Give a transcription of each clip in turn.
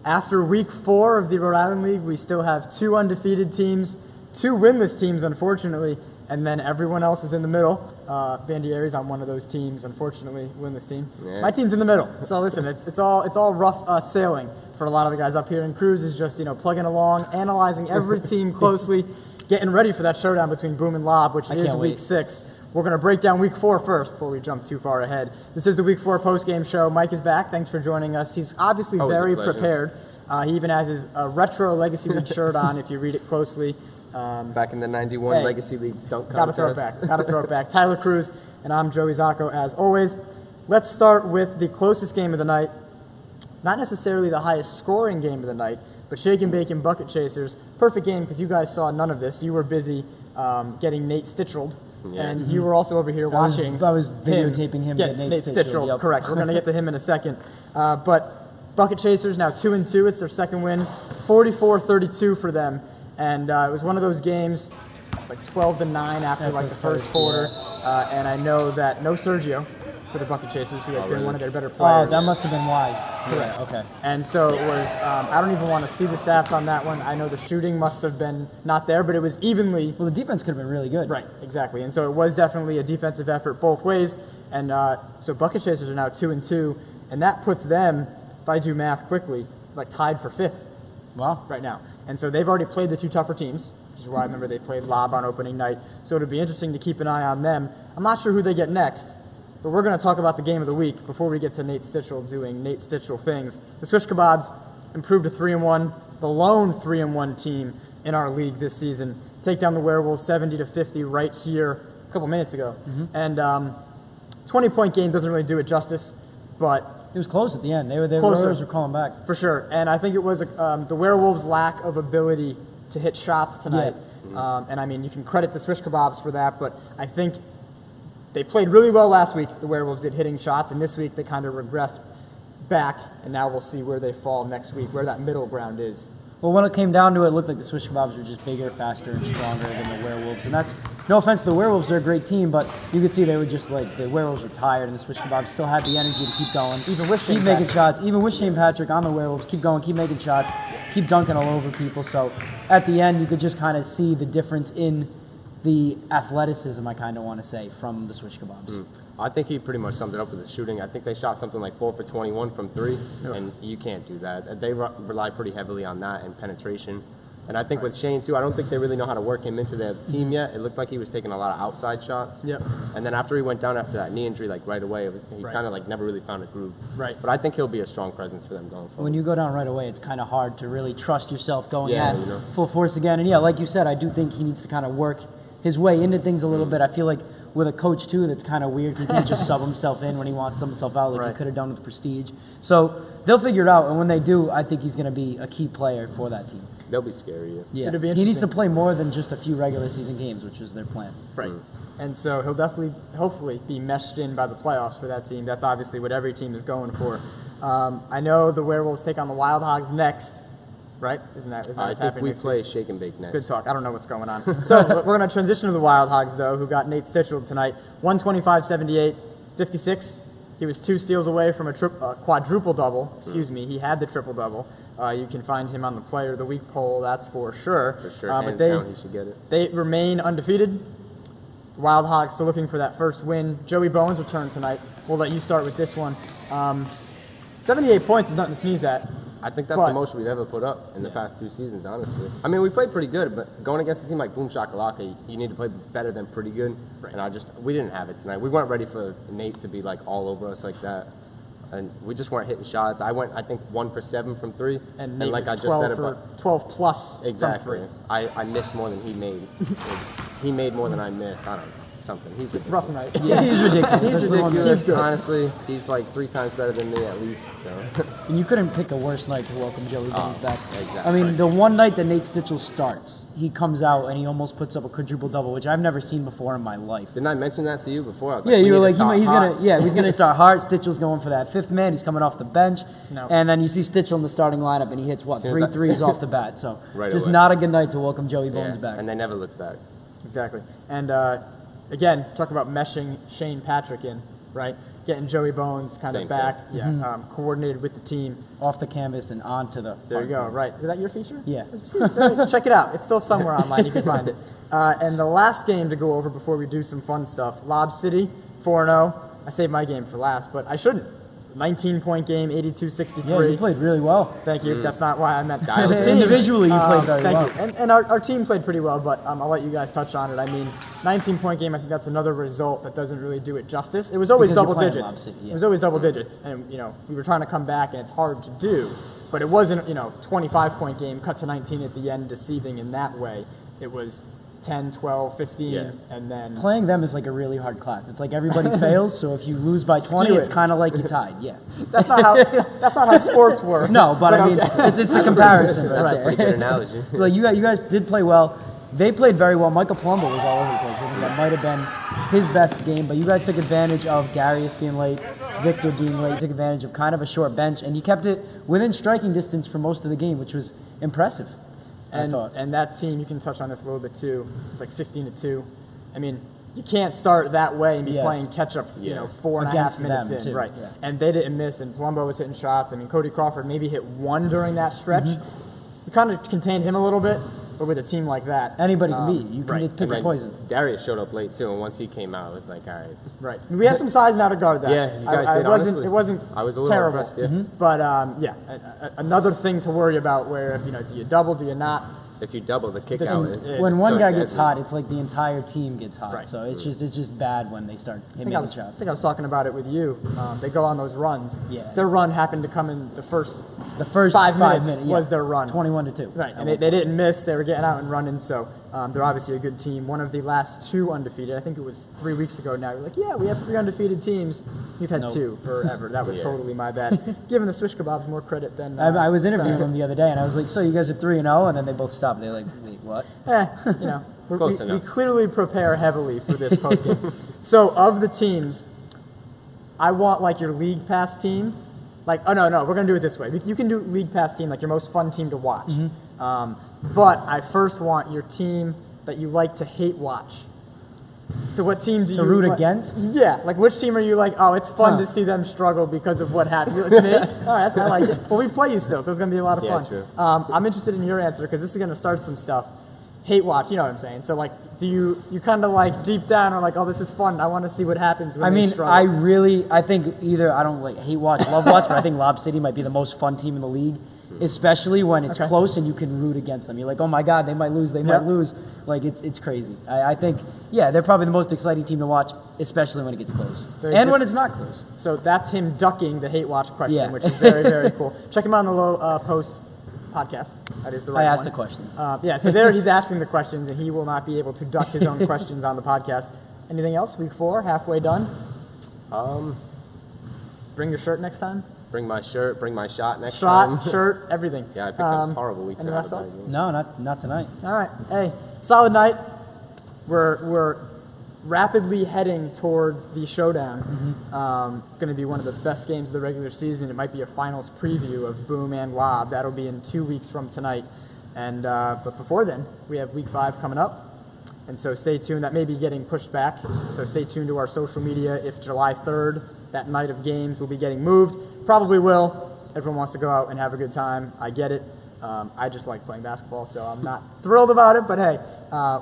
After week 4 of the Rhode Island League, we still have 2 undefeated teams, 2 winless teams, unfortunately, and then everyone else is in the middle. Bandieres on one of those teams, unfortunately, winless team. Yeah. My team's in the middle. So listen, it's all rough sailing for a lot of the guys up here, and Cruz is just plugging along, analyzing every team closely, getting ready for that showdown between Boom and Lob, which is week 6. We're going to break down week 4 first before we jump too far ahead. This is the week 4 post-game show. Mike is back. Thanks for joining us. He's obviously very prepared. He even has his retro Legacy League shirt on if you read it closely. Back in the 91 Legacy Leagues dunk contest. Gotta throw it back. Gotta throw it back. Tyler Cruz, and I'm Joey Zacco as always. Let's start with the closest game of the night. Not necessarily the highest scoring game of the night, but Shake and Bake and Bucket Chasers. Perfect game because you guys saw none of this. You were busy getting Nate Stitchled. Yeah. And you were also over here watching. I was videotaping him get Nate Stitchled. Yep. Correct. We're going to get to him in a second. But Bucket Chasers now 2-2. It's their second win. 44-32 for them. And it was one of those games. It's like 12-9 after the first quarter. And I know that no Sergio for the Bucket Chasers, who has been one of their better players. Oh, that must have been why. Correct. Yeah, okay. And so it was, I don't even want to see the stats on that one. I know the shooting must have been not there, but it was evenly. Well, the defense could have been really good. Right, exactly. And so it was definitely a defensive effort both ways. And so Bucket Chasers are now 2-2, and that puts them, if I do math quickly, tied for 5th. Wow. Right now. And so they've already played the 2 tougher teams, which is why I remember they played Lob on opening night. So it'll be interesting to keep an eye on them. I'm not sure who they get next. But we're going to talk about the game of the week before we get to Nate Stitchell doing Nate Stitchell things. The Swish Kebabs improved to 3-1, the lone 3-1 team in our league this season. Take down the Werewolves 70-50 right here a couple minutes ago. Mm-hmm. And 20-point game doesn't really do it justice, but it was close at the end. The Warriors were calling back. For sure. And I think it was the Werewolves' lack of ability to hit shots tonight. Yeah. And I mean, you can credit the Swish Kebabs for that, but I think they played really well last week, the Werewolves did, hitting shots, and this week they kind of regressed back, and now we'll see where they fall next week, where that middle ground is. Well, when it came down to it, it looked like the Swish Kebabs were just bigger, faster, and stronger than the Werewolves. And that's, no offense to the Werewolves, they're a great team, but you could see they were just the Werewolves were tired, and the Swish Kebabs still had the energy to keep going. Even with Shane making shots. Even with Shane Patrick on the Werewolves, keep going, keep making shots, keep dunking all over people. So at the end, you could just kind of see the difference in the athleticism, I kind of want to say, from the Swish Kebabs. I think he pretty much summed it up with the shooting. I think they shot something like 4 for 21 from 3, and you can't do that. They rely pretty heavily on that and penetration. And I think with Shane, too, I don't think they really know how to work him into the team yet. It looked like he was taking a lot of outside shots. Yep. And then after he went down after that knee injury, right away, he kind of never really found a groove. Right. But I think he'll be a strong presence for them going forward. When you go down right away, it's kind of hard to really trust yourself going at full force again. And yeah, like you said, I do think he needs to kind of work his way into things a little bit. I feel like with a coach, too, that's kind of weird. He can't just sub himself in when he wants himself out like he could have done with Prestige. So they'll figure it out, and when they do, I think he's going to be a key player for that team. They'll be scary. Yeah. He needs to play more than just a few regular season games, which is their plan. Right. And so he'll definitely, hopefully, be meshed in by the playoffs for that team. That's obviously what every team is going for. I know the Werewolves take on the Wild Hogs next. Right? Isn't that I think we play Shake and Bake next. Good talk. I don't know what's going on. So we're going to transition to the Wild Hogs, though, who got Nate Stitchell tonight. 125-78, 56. He was 2 steals away from a quadruple double. Excuse me. He had the triple double. You can find him on the Player of the Week poll. That's for sure. For sure. Hands down, he should get it. They remain undefeated. The Wild Hogs still looking for that first win. Joey Bones returned tonight. We'll let you start with this one. 78 points is nothing to sneeze at. I think that's the most we've ever put up in the past 2 seasons, honestly. I mean, we played pretty good, but going against a team like Boom Shakalaka, you need to play better than pretty good. Right. And we didn't have it tonight. We weren't ready for Nate to be all over us like that. And we just weren't hitting shots. I went, I think, 1 for 7 from 3. And Nate was 12 for 12 plus exactly. from 3. I missed more than he made. He made more than I missed. I don't know. Something. He's ridiculous. Rough night. Yeah, he's ridiculous. He's ridiculous. Honestly, he's 3 times better than me at least. So. And you couldn't pick a worse night to welcome Joey Bones back. Exactly. I mean, the one night that Nate Stitchell starts, he comes out and he almost puts up a quadruple double, which I've never seen before in my life. Didn't I mention that to you before? I was you were like, he's gonna start hard. Stitchell's going for that 5th man. He's coming off the bench, and then you see Stitchell in the starting lineup, and he hits 3 threes off the bat. So just not a good night to welcome Joey Bones back. And they never look back. Exactly. And again, talk about meshing Shane Patrick in, right? getting Joey Bones kind of Same back, thing. coordinated with the team. Off the canvas and onto the. There you go. Right. Is that your feature? Yeah. Check it out. It's still somewhere online. You can find it. And the last game to go over before we do some fun stuff, Lob City, 4-0. I saved my game for last, but I shouldn't. 19-point game, 82-63. Yeah, you played really well. Thank you. That's not why I meant Dial Individually, you played very well. Thank you. And our team played pretty well, but I'll let you guys touch on it. I mean, 19-point game, I think that's another result that doesn't really do it justice. It was always Because double you're playing digits. Lob City, yeah. It was always double digits. And, we were trying to come back, and it's hard to do. But it wasn't, 25-point game, cut to 19 at the end, deceiving in that way. It was 10, 12, 15, and then... Playing them is like a really hard class. It's like everybody fails, so if you lose by 20, it's kind of like you tied, yeah. That's not how sports work. No, but I mean, okay. it's the comparison. That's a pretty good analogy. Like you guys did play well. They played very well. Michael Palumbo was all over the place. I think that might have been his best game, but you guys took advantage of Darius being late, Victor being late, took advantage of kind of a short bench, and you kept it within striking distance for most of the game, which was impressive. And that team, you can touch on this a little bit too. It's like 15-2. I mean, you can't start that way and be playing catch up, 4.5 minutes in, too. right? Yeah. And they didn't miss, and Palumbo was hitting shots. I mean, Cody Crawford maybe hit one during that stretch. We kind of contained him a little bit, but with a team like that, Anybody can beat. You can pick a poison. Darius showed up late too, and once he came out, it was like, all right. Right. We have some size now to guard that. Yeah, you guys did, honestly. It wasn't I was a little terrible. impressed, yeah. But another thing to worry about where do you double, do you not? If you double, the kick out is When one so guy gets deadly. hot, it's like the entire team gets hot. Right. So it's just bad when they start hitting I shots. think I was talking about it with you. They go on those runs. Yeah. Their run happened to come in the first 5 5 minutes minutes was their run. 21-2. Right, and they didn't miss. They were getting out and running, so they're obviously a good team. One of the last 2 undefeated. I think it was 3 weeks ago now. You're like, yeah, we have 3 undefeated teams. We've had 2 forever. That was totally my bad. Giving the Swish Kebabs more credit than... I was interviewing them the other day, and I was like, so you guys are 3-0? And then they both stopped. They're like, wait, what? We clearly prepare heavily for this postgame. So of the teams, I want like your league pass team. Like, oh no, we're gonna do it this way. You can do league pass team, like your most fun team to watch. But I first want your team that you like to hate watch. So what team do you root against? Yeah, like which team are you like? Oh, it's fun to see them struggle because of what happened. To me, all right, I like it. Well, we play you still, so it's gonna be a lot of fun. True. I'm interested in your answer because this is gonna start some stuff. Hate watch, you know what I'm saying? So like, do you kind of like deep down are like, oh, this is fun. I want to see what happens when they struggle. I think either I don't like hate watch, love watch, but I think Lob City might be the most fun team in the league, especially when it's close and you can root against them. You're like, oh my God, they might lose, might lose. Like it's crazy. I think they're probably the most exciting team to watch, especially when it gets close when it's not close. So that's him ducking the hate watch question, which is very very cool. Check him out on the low post podcast. That is the right one. I asked the questions. So there he's asking the questions, and he will not be able to duck his own questions on the podcast. Anything else? Week 4, halfway done. Bring your shirt next time. Bring my shirt. Bring my shot next time. Shirt, everything. Yeah, I picked a horrible week. Any last thoughts? No, not tonight. All right. Hey, solid night. We're rapidly heading towards the showdown. It's going to be one of the best games of the regular season. It might be a finals preview of Boom and Lob. That'll be in 2 weeks from tonight. And but before then, we have week 5 coming up. And so stay tuned. That may be getting pushed back. So stay tuned to our social media. If July 3rd, that night of games, will be getting moved. Probably will. Everyone wants to go out and have a good time. I get it. I just like playing basketball, so I'm not thrilled about it, but hey,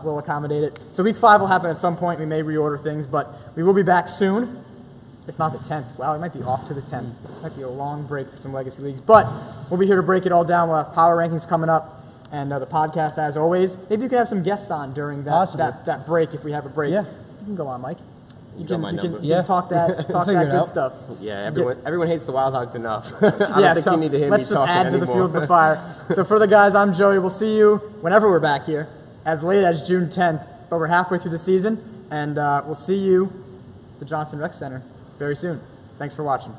we'll accommodate it. So week 5 will happen at some point. We may reorder things, but we will be back soon, if not the 10th. Wow, we might be off to the 10th. Might be a long break for some legacy leagues, but we'll be here to break it all down. We'll have power rankings coming up, and the podcast, as always. Maybe you can have some guests on during that break if we have a break. Yeah. You can go on, Mike. You got my number. can talk that good stuff. Yeah, everyone hates the Wild Hogs enough. I don't think you need to hear me talking anymore. Let's just add to the field of fire. So for the guys, I'm Joey. We'll see you whenever we're back here, as late as June 10th. But we're halfway through the season, and we'll see you at the Johnson Rec Center very soon. Thanks for watching.